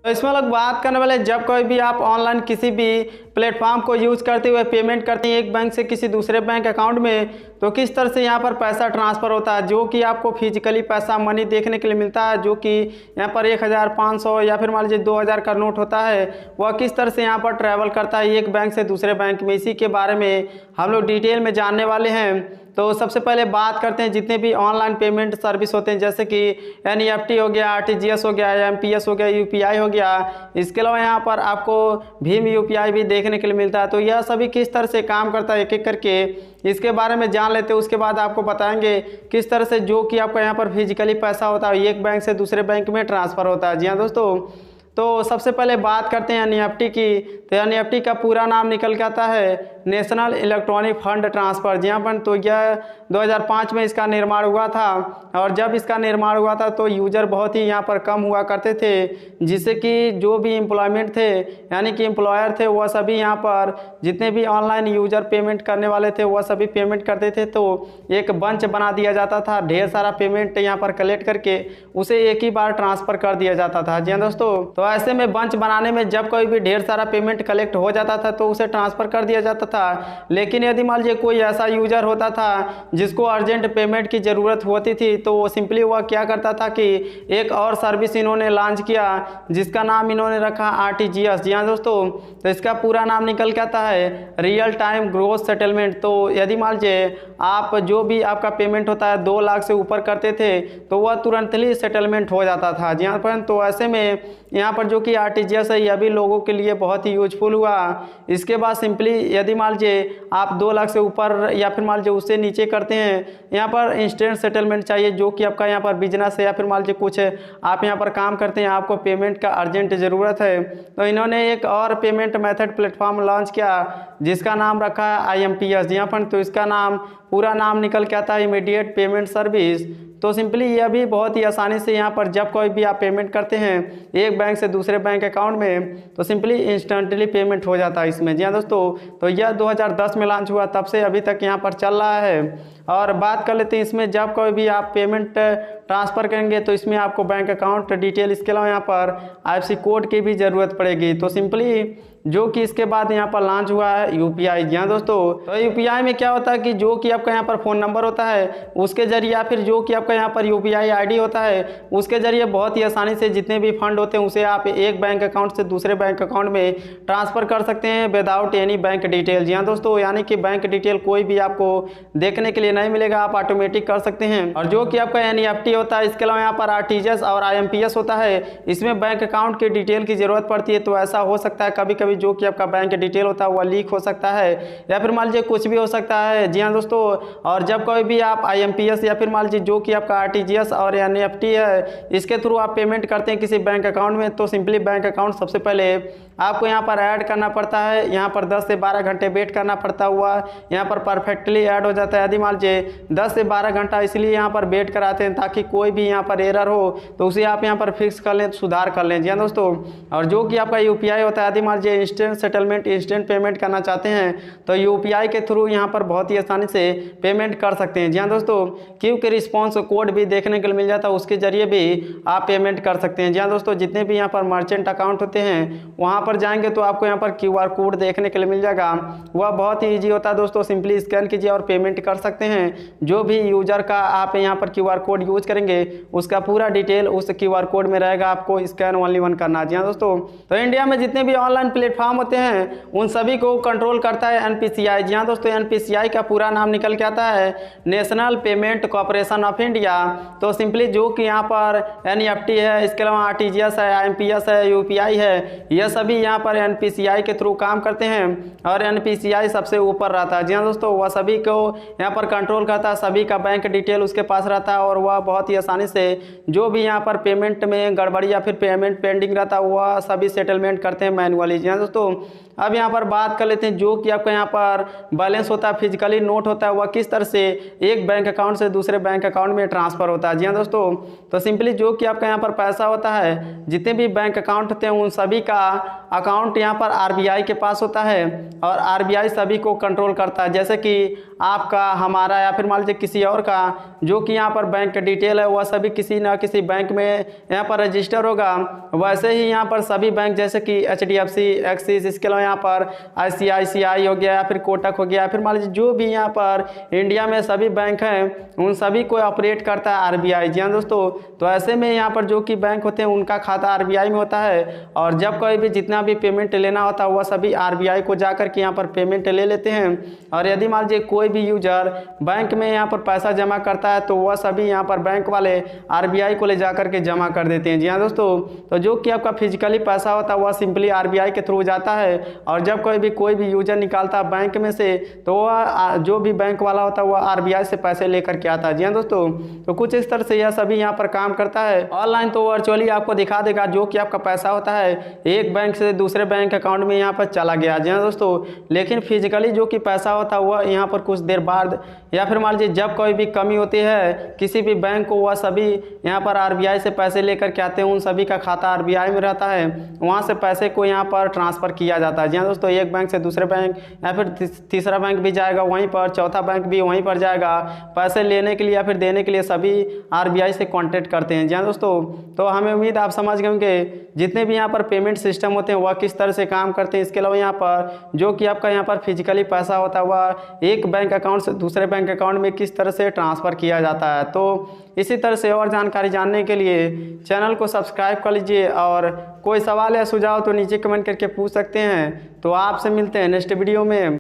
तो इसमें लोग बात करने वाले जब कोई भी आप ऑनलाइन किसी भी प्लेटफॉर्म को यूज करते हुए पेमेंट करते हैं एक बैंक से किसी दूसरे बैंक अकाउंट में, तो किस तरह से यहाँ पर पैसा ट्रांसफ़र होता है, जो कि आपको फिजिकली पैसा मनी देखने के लिए मिलता है, जो कि यहाँ पर 1500 या फिर मान लीजिए 2000 का नोट होता है, वह किस तरह से यहाँ पर ट्रैवल करता है एक बैंक से दूसरे बैंक में। इसी के बारे में हम लोग डिटेल में जानने वाले हैं। तो सबसे पहले बात करते हैं जितने भी ऑनलाइन पेमेंट सर्विस होते हैं, जैसे कि NEFT हो गया, RTGS हो गया, MPS हो गया, UPI हो गया। इसके अलावा यहाँ पर आपको भीम UPI भी देखने के लिए मिलता है। तो यह सभी किस तरह से काम करता है एक एक करके इसके बारे में जान लेते हैं। उसके बाद आपको बताएंगे किस तरह से जो कि आपका यहाँ पर फिजिकली पैसा होता है एक बैंक से दूसरे बैंक में ट्रांसफ़र होता है। जी हाँ दोस्तों, तो सबसे पहले बात करते हैं NEFT की। तो NEFT का पूरा नाम निकल के आता है नेशनल इलेक्ट्रॉनिक फंड ट्रांसफ़र। जी हाँ पर तो यह 2005 में इसका निर्माण हुआ था, और जब इसका निर्माण हुआ था तो यूज़र बहुत ही यहाँ पर कम हुआ करते थे, जिससे कि जो भी एम्प्लॉयमेंट थे यानी कि एम्प्लॉयर थे वह सभी यहाँ पर जितने भी ऑनलाइन यूज़र पेमेंट करने वाले थे वह सभी पेमेंट करते थे। तो एक बंच बना दिया जाता था, ढेर सारा पेमेंट यहाँ पर कलेक्ट करके उसे एक ही बार ट्रांसफ़र कर दिया जाता था। जी हाँ दोस्तों, तो ऐसे में बंच बनाने में जब कोई भी ढेर सारा पेमेंट कलेक्ट हो जाता था तो उसे ट्रांसफ़र कर दिया जाता था। लेकिन यदि मान लीजिए कोई ऐसा यूज़र होता था जिसको अर्जेंट पेमेंट की ज़रूरत होती थी, तो वो सिंपली वह क्या करता था कि एक और सर्विस इन्होंने लॉन्च किया जिसका नाम इन्होंने रखा RTGS। जी हाँ दोस्तों, तो इसका पूरा नाम निकल के आता है रियल टाइम ग्रोस सेटलमेंट। तो यदि मान लीजिए आप जो भी आपका पेमेंट होता है 2 लाख से ऊपर करते थे तो वह तुरंत ही सेटलमेंट हो जाता था। जी हाँ पर तो ऐसे में यहाँ पर जो कि RTGS है यह भी लोगों के लिए बहुत ही यूजफुल हुआ। इसके बाद सिंपली यदि मान लीजिए आप 2 लाख से ऊपर या फिर मान लीजिए उससे नीचे करते हैं, यहाँ पर इंस्टेंट सेटलमेंट चाहिए, जो कि आपका यहाँ पर बिजनेस है या फिर मान लीजिए कुछ आप यहाँ पर काम करते हैं, आपको पेमेंट का अर्जेंट ज़रूरत है, तो इन्होंने एक और पेमेंट मेथड प्लेटफॉर्म लॉन्च किया जिसका नाम रखा है IMPS। यहाँ पर तो इसका नाम पूरा नाम निकल के आता है इमीडिएट पेमेंट सर्विस। तो सिंपली यह भी बहुत ही आसानी से यहाँ पर जब कोई भी आप पेमेंट करते हैं एक बैंक से दूसरे बैंक अकाउंट में तो सिंपली इंस्टेंटली पेमेंट हो जाता है इसमें। जी हाँ दोस्तों, तो यह 2010 में लॉन्च हुआ, तब से अभी तक यहाँ पर चल रहा है। और बात कर लेते हैं इसमें जब कोई भी आप पेमेंट ट्रांसफ़र करेंगे तो इसमें आपको बैंक अकाउंट डिटेल, इसके अलावा यहाँ पर IFSC कोड की भी ज़रूरत पड़ेगी। तो सिंपली जो कि इसके बाद यहाँ पर लॉन्च हुआ है UPI। जी हाँ दोस्तों, तो UPI में क्या होता है कि जो कि आपका यहाँ पर फ़ोन नंबर होता है उसके जरिए या फिर जो कि आपका यहाँ पर UPI ID होता है उसके जरिए बहुत ही आसानी से जितने भी फंड होते हैं उसे आप एक बैंक अकाउंट से दूसरे बैंक अकाउंट में ट्रांसफ़र कर सकते हैं विदाउट एनी बैंक डिटेल। जी हाँ दोस्तों, यानी कि बैंक डिटेल कोई भी आपको देखने के लिए नहीं मिलेगा, आप ऑटोमेटिक कर सकते हैं। और जो कि आपका NEFT होता है, इसके अलावा यहाँ पर RTGS और IMPS होता है, इसमें बैंक अकाउंट की डिटेल की ज़रूरत पड़ती है। तो ऐसा हो सकता है कभी कभी जो कि आपका बैंक डिटेल होता है वह लीक हो सकता है या फिर मान लीजिए कुछ भी हो सकता है। जी हाँ दोस्तों, और जब कोई भी आप IMPS या फिर मान लीजिए जो कि आपका RTGS और NEFT है इसके थ्रू आप पेमेंट करते हैं किसी बैंक अकाउंट में, तो सिंपली बैंक अकाउंट सबसे पहले आपको यहाँ पर ऐड करना पड़ता है। यहाँ पर 10 से 12 घंटे वेट करना पड़ता हुआ यहाँ पर परफेक्टली ऐड हो जाता है। यदि मान लीजिए 10 से 12 घंटा इसलिए यहाँ पर वेट कराते हैं ताकि कोई भी यहाँ पर एरर हो तो उसे आप यहाँ पर फिक्स कर लें, सुधार कर लें। जी हाँ दोस्तों, और जो कि आपका UPI होता है, यदि मान लीजिए इंस्टेंट सेटलमेंट, इंस्टेंट पेमेंट करना चाहते हैं तो UPI के थ्रू यहाँ पर बहुत ही आसानी से पेमेंट कर सकते हैं। जी हाँ दोस्तों, क्विक रिस्पॉन्स कोड भी देखने के लिए मिल जाता है, उसके जरिए भी आप पेमेंट कर सकते हैं। जी हाँ दोस्तों, जितने भी यहाँ पर मर्चेंट अकाउंट होते हैं वहाँ पर जाएंगे तो आपको यहाँ पर QR कोड देखने के लिए मिल जाएगा, वह बहुत ही ईजी होता है दोस्तों। सिंपली स्कैन कीजिए और पेमेंट कर सकते हैं। जो भी यूजर का आप यहाँ पर QR कोड यूज करेंगे उसका पूरा डिटेल उस QR कोड में रहेगा, आपको स्कैन ओनली वन करना। जी हाँ दोस्तों, तो इंडिया में जितने भी ऑनलाइन प्लेटफॉर्म होते हैं उन सभी को कंट्रोल करता है NPCI। जी हाँ दोस्तों, NPCI का पूरा नाम निकल के आता है national payment corporation of India. तो सिंपली जो कि यहाँ पर NEFT है, इसके अलावा RTGS है, IMPS है, UPI है, यह सभी यहाँ पर NPCI के थ्रू काम करते हैं और NPCI सबसे ऊपर रहता है। जी हाँ दोस्तों, वह सभी को यहाँ पर कंट्रोल करता है, सभी का बैंक डिटेल उसके पास रहता है और वह बहुत ही आसानी से जो भी यहाँ पर पेमेंट में गड़बड़ी या फिर पेमेंट पेंडिंग रहता है वह सभी सेटलमेंट करते हैं मैनुअली। जी हाँ दोस्तों, अब यहाँ पर बात कर लेते हैं जो कि आपका यहाँ पर बैलेंस होता है, फिजिकली नोट होता है, वह किस तरह से एक बैंक अकाउंट से दूसरे बैंक अकाउंट में ट्रांसफ़र होता है। जी हाँ दोस्तों, तो सिंपली जो कि आपका यहाँ पर पैसा होता है, जितने भी बैंक अकाउंट होते हैं उन सभी का अकाउंट यहाँ पर RBI के पास होता है और RBI सभी को कंट्रोल करता है। जैसे कि आपका, हमारा या फिर मान लीजिए किसी और का जो कि यहाँ पर बैंक का डिटेल है वह सभी किसी ना किसी बैंक में यहाँ पर रजिस्टर होगा। वैसे ही यहाँ पर सभी बैंक जैसे कि HDFC, एक्सिस, इसके अलावा यहाँ पर ICICI हो गया या फिर कोटक हो गया या फिर मान लीजिए जो भी यहाँ पर इंडिया में सभी बैंक हैं उन सभी को ऑपरेट करता है RBI। जी हाँ दोस्तों, तो ऐसे में यहाँ पर जो कि बैंक होते हैं उनका खाता RBI में होता है और जब कोई भी जितना भी पेमेंट लेना होता है वह सभी RBI को जाकर के यहाँ पर पेमेंट ले लेते हैं। और यदि मान लीजिए कोई भी यूजर बैंक में यहाँ पर पैसा जमा करता है तो वह सभी यहाँ पर बैंक वाले RBI को ले जाकर के जमा कर देते हैं। जी हाँ दोस्तों, तो जो कि आपका फिजिकली पैसा होता है वह सिंपली RBI के थ्रू जाता है और जब कोई भी यूजर निकालता है बैंक में से तो वह जो भी बैंक वाला होता है वह RBI से पैसे लेकर के आता है। जी हाँ दोस्तों, तो कुछ इस तरह से यह सभी यहाँ पर काम करता है। ऑनलाइन तो वर्चुअली आपको दिखा देगा जो कि आपका पैसा होता है एक बैंक से दूसरे बैंक अकाउंट में यहाँ पर चला गया। जी हाँ दोस्तों, लेकिन फिजिकली जो कि पैसा होता है वह यहाँ पर कुछ देर बाद या फिर मान लीजिए जब कोई भी कमी होती है किसी भी बैंक को, वह सभी यहाँ पर RBI से पैसे लेकर के आते हैं। उन सभी का खाता RBI में रहता है, वहाँ से पैसे को यहाँ पर ट्रांसफ़र किया जाता है। जी हाँ दोस्तों, एक बैंक से दूसरे बैंक या फिर तीसरा बैंक भी जाएगा वहीं पर, चौथा बैंक भी वहीं पर जाएगा। पैसे लेने के लिए या फिर देने के लिए सभी RBI से कॉन्टेक्ट करते हैं। जी हाँ दोस्तों, तो हमें उम्मीद आप समझ गए होंगे जितने भी यहाँ पर पेमेंट सिस्टम होते हैं वह किस तरह से काम करते हैं। इसके अलावा यहाँ पर जो कि आपका यहाँ पर फिजिकली पैसा होता है वह एक बैंक अकाउंट से दूसरे बैंक अकाउंट में किस तरह से ट्रांसफ़र किया जाता है। तो इसी तरह से और जानकारी जानने के लिए चैनल को सब्सक्राइब कर लीजिए और कोई सवाल या सुझाव तो नीचे कमेंट करके पूछ सकते हैं। तो आपसे मिलते हैं नेक्स्ट वीडियो में।